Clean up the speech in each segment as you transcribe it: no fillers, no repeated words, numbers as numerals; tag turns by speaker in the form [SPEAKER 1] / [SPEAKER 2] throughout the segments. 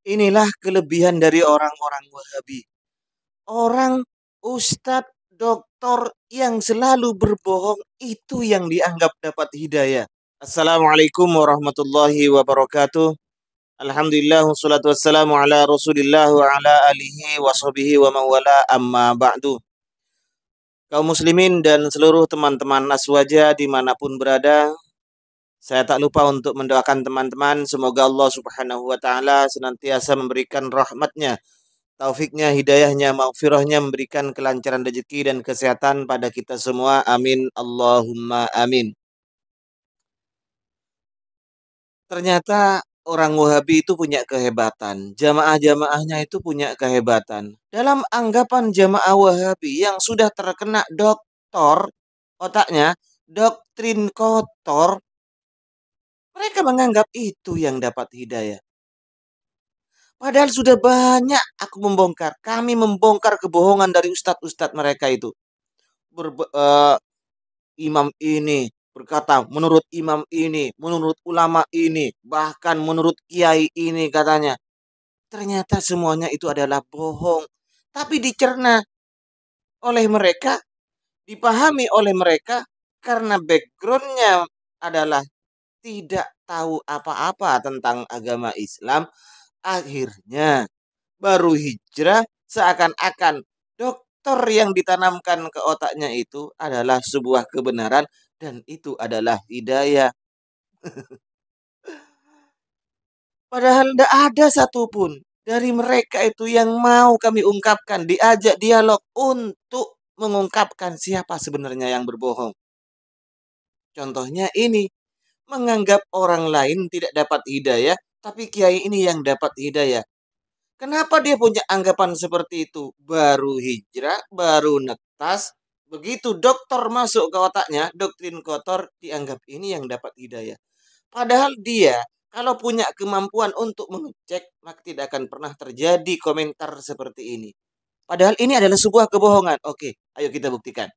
[SPEAKER 1] Inilah kelebihan dari orang-orang Wahabi. Orang ustadz, doktor yang selalu berbohong itu yang dianggap dapat hidayah. Assalamualaikum warahmatullahi wabarakatuh. Alhamdulillah wassalatu wassalamu ala Rasulillah wa ala alihi wa sahbihi wa mawala amma ba'du. Kaum muslimin dan seluruh teman-teman Naswaja dimanapun berada, saya tak lupa untuk mendoakan teman-teman semoga Allah Subhanahu wa taala senantiasa memberikan rahmatnya, taufiknya, hidayahnya, maghfirahnya, memberikan kelancaran rezeki dan kesehatan pada kita semua. Amin. Allahumma amin. Ternyata orang Wahabi itu punya kehebatan. Jamaah-jamaahnya itu punya kehebatan. Dalam anggapan jamaah Wahabi yang sudah terkena doktor, otaknya, doktrin kotor, mereka menganggap itu yang dapat hidayah. Padahal sudah banyak kami membongkar kebohongan dari ustadz-ustadz mereka itu. Imam ini berkata, menurut imam ini, menurut ulama ini, bahkan menurut kiai ini katanya. Ternyata semuanya itu adalah bohong. Tapi dicerna oleh mereka, dipahami oleh mereka, karena backgroundnya adalah tidak tahu apa-apa tentang agama Islam. Akhirnya baru hijrah seakan-akan dokter yang ditanamkan ke otaknya itu adalah sebuah kebenaran dan itu adalah hidayah. Padahal tidak ada satupun dari mereka itu yang mau kami ungkapkan, diajak dialog untuk mengungkapkan siapa sebenarnya yang berbohong. Contohnya ini, menganggap orang lain tidak dapat hidayah, tapi kiai ini yang dapat hidayah. Kenapa dia punya anggapan seperti itu? Baru hijrah, baru netas, begitu dokter masuk ke otaknya, doktrin kotor, dianggap ini yang dapat hidayah. Padahal dia, kalau punya kemampuan untuk mengecek, maka tidak akan pernah terjadi komentar seperti ini. Padahal ini adalah sebuah kebohongan. Oke, ayo kita buktikan.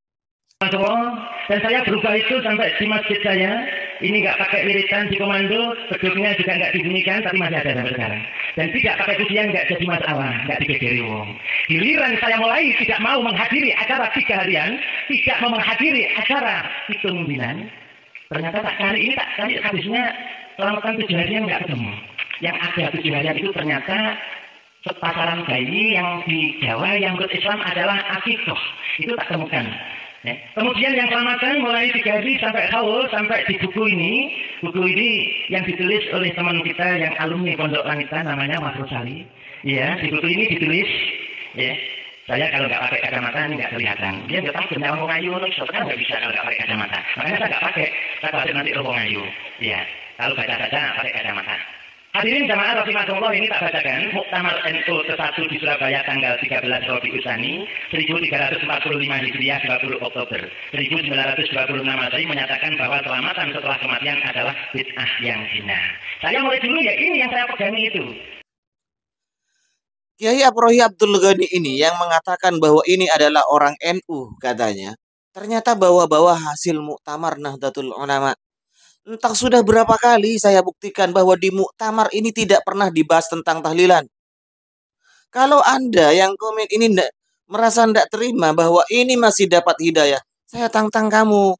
[SPEAKER 2] Dan saya berubah itu sampai di masjid saya. Ini nggak pakai wiritan di komando, beduknya juga nggak dibunyikan, tapi masih ada sampai sekarang. Dan tidak pakai pujian, nggak jadi masalah, nggak dipederi wong. Giliran saya mulai tidak mau menghadiri acara 3 harian, tidak mau menghadiri acara hitung bulan. Ternyata tak cari ini, tak cari habisnya selamatan 7 harian nggak ketemu. Yang ada 7 harian itu ternyata sepasaran bayi yang di Jawa yang berislam adalah akikoh. Itu tak temukan. Ya. Kemudian yang selamatan mulai 3 hari sampai haul, sampai di buku ini yang ditulis oleh teman kita yang alumni Pondok Wanita namanya Mas Rosali. Ya, di buku ini ditulis, ya, saya kalau nggak pakai kacamata ini nggak kelihatan. Dia nggak tahu ngomong ayu, kan nggak bisa kalau nggak pakai kacamata. Makanya saya nggak pakai, saya pakai nanti ngomong ayu. Ya, kalau baca-baca pakai kacamata. Hadirin jamaah rahimakumullah, ini tak bacakan Muktamar NU ke-1 di Surabaya tanggal 13 Rabiul Tsani 1345 Hijriah 20 Oktober 1926 Masehi menyatakan bahwa selamatan setelah kematian adalah bid'ah yang hina. Saya mulai dulu ya, ini yang saya pegangi itu.
[SPEAKER 1] Kiai Aprohi Abdul Ghani ini yang mengatakan bahwa ini adalah orang NU katanya, ternyata bawa-bawa hasil Muktamar Nahdlatul Ulama. Entah sudah berapa kali saya buktikan bahwa di muktamar ini tidak pernah dibahas tentang tahlilan. Kalau Anda yang komen ini merasa tidak terima bahwa ini masih dapat hidayah, saya tantang kamu.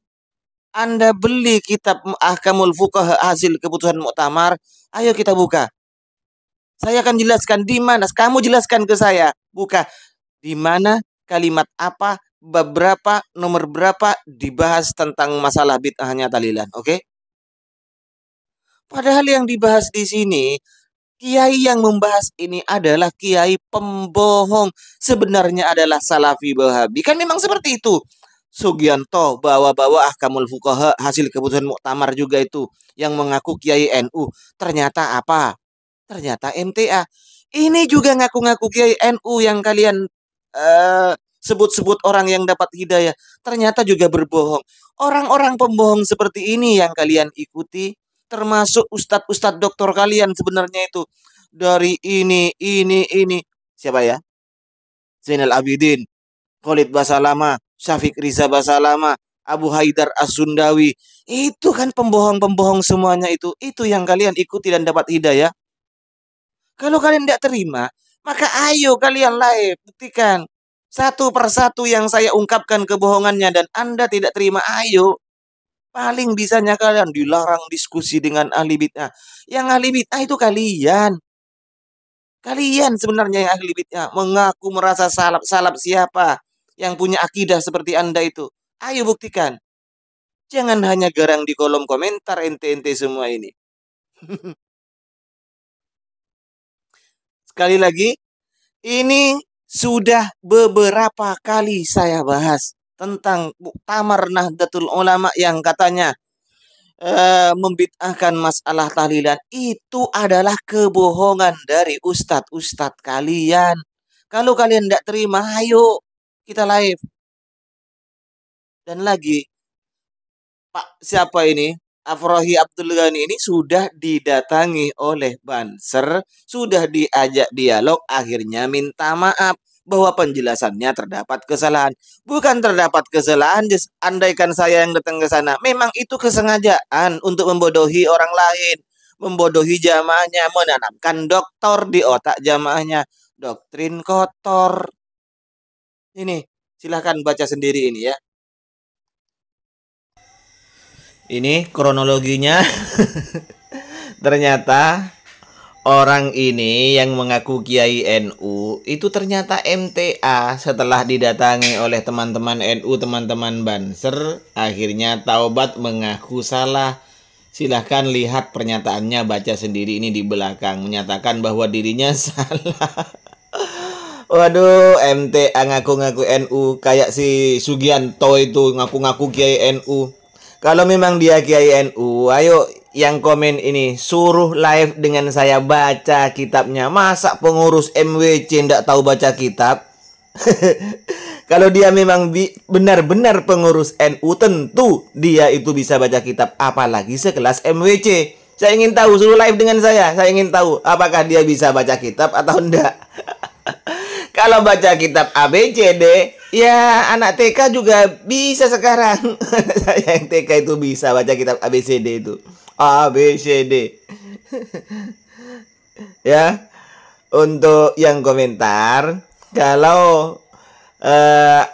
[SPEAKER 1] Anda beli kitab Ahkamul Fuqaha hasil keputusan muktamar, ayo kita buka. Saya akan jelaskan di mana, kamu jelaskan ke saya. Buka di mana, kalimat apa, bab berapa, nomor berapa dibahas tentang masalah bid'ahnya tahlilan, oke? Padahal yang dibahas di sini, kiai yang membahas ini adalah kiai pembohong. Sebenarnya adalah Salafi Wahabi. Kan memang seperti itu. Sugianto bawa-bawa Ahkamul Fuqaha hasil keputusan muktamar juga itu yang mengaku kiai NU. Ternyata apa? Ternyata MTA. Ini juga ngaku-ngaku kiai NU yang kalian sebut-sebut orang yang dapat hidayah. Ternyata juga berbohong. Orang-orang pembohong seperti ini yang kalian ikuti, termasuk ustadz-ustadz doktor kalian sebenarnya itu dari ini. Siapa ya? Zainal Abidin, Khalid Basalamah, Syafiq Riza Basalamah, Abu Haidar As-Sundawi. Itu kan pembohong-pembohong semuanya itu. Itu yang kalian ikuti dan dapat hidayah. Kalau kalian tidak terima, maka ayo kalian live, buktikan. Satu persatu yang saya ungkapkan kebohongannya dan Anda tidak terima, ayo. Paling bisanya kalian dilarang diskusi dengan ahli bid'ah. Yang ahli bid'ah itu kalian. Kalian sebenarnya yang ahli bid'ah. Mengaku merasa salap siapa yang punya akidah seperti Anda itu. Ayo buktikan. Jangan hanya garang di kolom komentar ente-ente semua ini. Sekali lagi, ini sudah beberapa kali saya bahas tentang Muktamar Nahdlatul Ulama yang katanya membid'ahkan masalah tahlilan. Itu adalah kebohongan dari ustadz-ustadz kalian. Kalau kalian tidak terima, ayo kita live. Dan lagi, Pak siapa ini? Afrohi Abdul Ghani ini sudah didatangi oleh Banser, sudah diajak dialog, akhirnya minta maaf bahwa penjelasannya terdapat kesalahan. Bukan terdapat kesalahan, andaikan saya yang datang ke sana, memang itu kesengajaan untuk membodohi orang lain, membodohi jamaahnya, menanamkan doktor di otak jamaahnya, doktrin kotor. Ini silahkan baca sendiri ini ya. Ini kronologinya. Ternyata orang ini yang mengaku Kiai NU itu ternyata MTA. Setelah didatangi oleh teman-teman NU, teman-teman Banser, akhirnya taubat mengaku salah. Silahkan lihat pernyataannya, baca sendiri ini di belakang, menyatakan bahwa dirinya salah. Waduh, MTA ngaku-ngaku NU, kayak si Sugianto itu ngaku-ngaku Kiai NU. Kalau memang dia Kiai NU, ayo yang komen ini suruh live dengan saya baca kitabnya. Masa pengurus MWC ndak tahu baca kitab? Kalau dia memang benar-benar pengurus NU, tentu dia itu bisa baca kitab, apalagi sekelas MWC. Saya ingin tahu, suruh live dengan saya ingin tahu apakah dia bisa baca kitab atau enggak. Kalau baca kitab ABCD, ya anak TK juga bisa sekarang. Saya yang TK itu bisa baca kitab ABCD itu. ABCD. Ya. Untuk yang komentar, kalau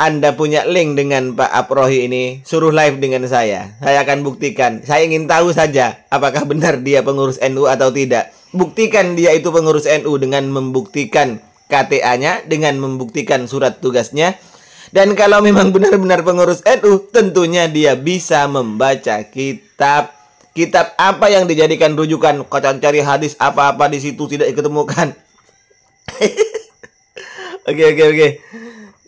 [SPEAKER 1] Anda punya link dengan Pak Afrohi ini, suruh live dengan saya. Saya akan buktikan. Saya ingin tahu saja apakah benar dia pengurus NU atau tidak. Buktikan dia itu pengurus NU dengan membuktikan KTA-nya, dengan membuktikan surat tugasnya. Dan kalau memang benar-benar pengurus NU, tentunya dia bisa membaca kitab. Kitab apa yang dijadikan rujukan? Kalian cari hadis apa-apa di situ tidak diketemukan. Oke.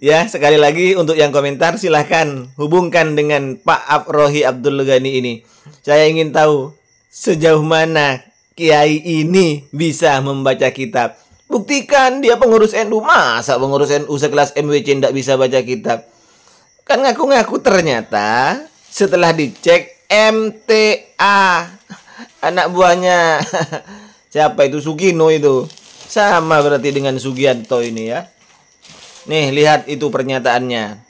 [SPEAKER 1] Ya, sekali lagi untuk yang komentar silahkan hubungkan dengan Pak Afrohi Abdul Ghani ini. Saya ingin tahu sejauh mana Kiai ini bisa membaca kitab. Buktikan dia pengurus NU. Masa pengurus NU sekelas MWC tidak bisa baca kitab? Kan ngaku-ngaku, ternyata setelah dicek MTA, anak buahnya siapa itu, Sugino itu. Sama berarti dengan Sugianto ini ya. Nih, lihat itu pernyataannya.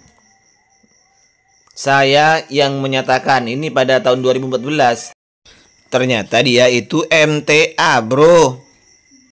[SPEAKER 1] Saya yang menyatakan ini pada tahun 2014. Ternyata dia itu MTA, bro.